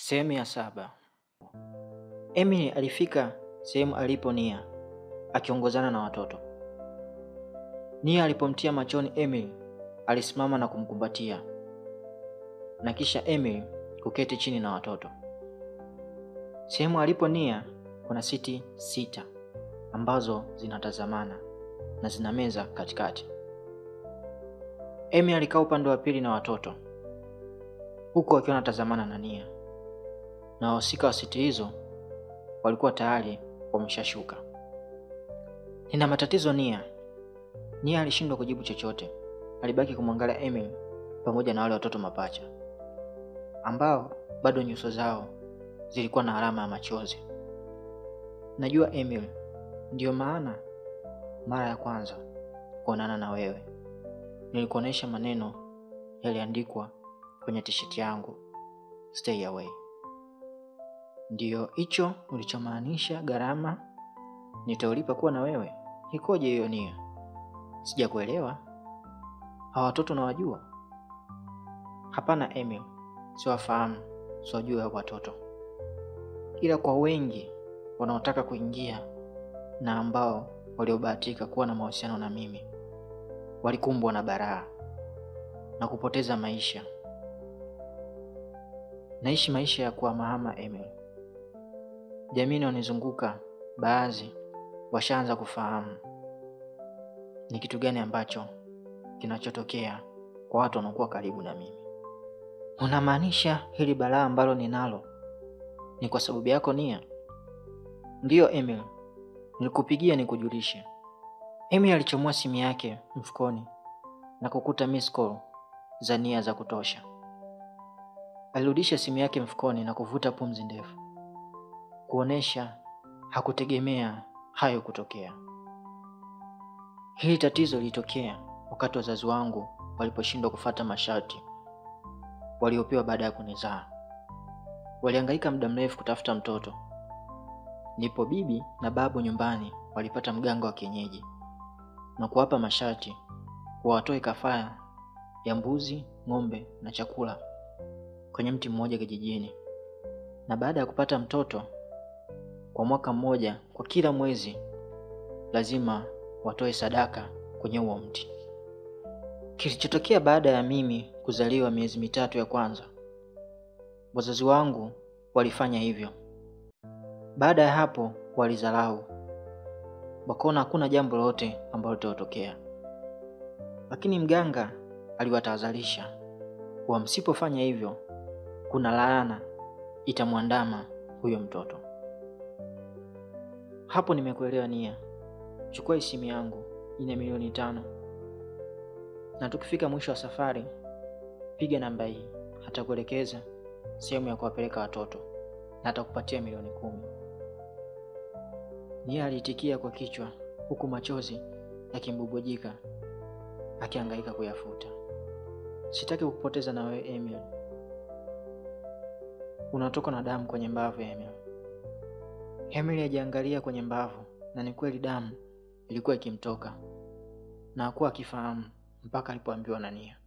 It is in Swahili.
Sehemu ya 7. Emily alifika sehemu alipo Nia akiongozana na watoto. Nia alipomtia machoni Emily, alisimama na kumkumbatia, na kisha Emily kuketi chini na watoto. Sehemu alipo Nia kuna siti 6 ambazo zinatazamana na zina meza katikati. Emily alikaa upande wa pili na watoto, huku akiwa anatazamana na Nia, na wahusika wa siti hizo walikuwa tayari wameshashuka. Nina matatizo Nia. Nia alishindwa kujibu chochote. Alibaki kumwangalia Emily pamoja na wale watoto mapacha ambao bado nyuso zao zilikuwa na alama ya machozi. Najua Emily, ndio maana mara ya kwanza kuonana na wewe nilikuonesha maneno yaliandikwa kwenye t-shirt yangu, stay away. Ndio hicho ulichomaanisha gharama nitaulipa kuwa na wewe? Ikoje hiyo Nia? Sijakuelewa. Hawa watoto nawajua? Hapana Emily, siwafahamu, siwajua watoto. Ila kwa wengi wanaotaka kuingia na ambao waliobahatika kuwa na mahusiano na mimi walikumbwa na balaa na kupoteza maisha. Naishi maisha ya kuwa mahama Emily. Jamii wanizunguka baadhi washaanza kufahamu ni kitu gani ambacho kinachotokea kwa watu wanaokuwa karibu na mimi. Unamaanisha hili balaa ambalo ninalo ni kwa sababu yako Nia? Ndiyo Emily, nilikupigia nikujulishe. Emily alichomoa simu yake mfukoni na kukuta miss call za Nia za kutosha. Alirudisha simu yake mfukoni na kuvuta pumzi ndefu, kuonesha hakutegemea hayo kutokea. Hili tatizo lilitokea wakati wazazi wangu waliposhindwa kufuata masharti waliopewa baada ya kunizaa. Walihangaika muda mrefu kutafuta mtoto. Nipo bibi na babu nyumbani walipata mganga wa kienyeji na kuwapa masharti watoe kafara ya mbuzi, ng'ombe na chakula kwenye mti mmoja kijijini. Na baada ya kupata mtoto kwa mwaka mmoja, kwa kila mwezi lazima watoe sadaka kwenye huo mti. Kilichotokea baada ya mimi kuzaliwa miezi 3 ya kwanza, wazazi wangu walifanya hivyo. Baada ya hapo walizalau, wakaona hakuna jambo lolote ambalo litatokea. Lakini mganga aliwatahadharisha kuwa msipofanya hivyo kuna laana itamwandama huyo mtoto. Hapo nimekuelewa Nia. Chukua simu yangu, ina milioni 5. Na tukifika mwisho wa safari, piga namba hii, atakuelekeza sehemu ya kuwapeleka watoto na atakupatia milioni 10. Nia aliitikia kwa kichwa huku machozi yakimbubujika akihangaika kuyafuta. Sitaki kukupoteza na wewe Emily. Unatoka na damu kwenye mbavu Emily. Emily aliangalia kwenye mbavu na ni kweli damu ilikuwa ikimtoka na hakuwa akifahamu mpaka alipoambiwa na Nia.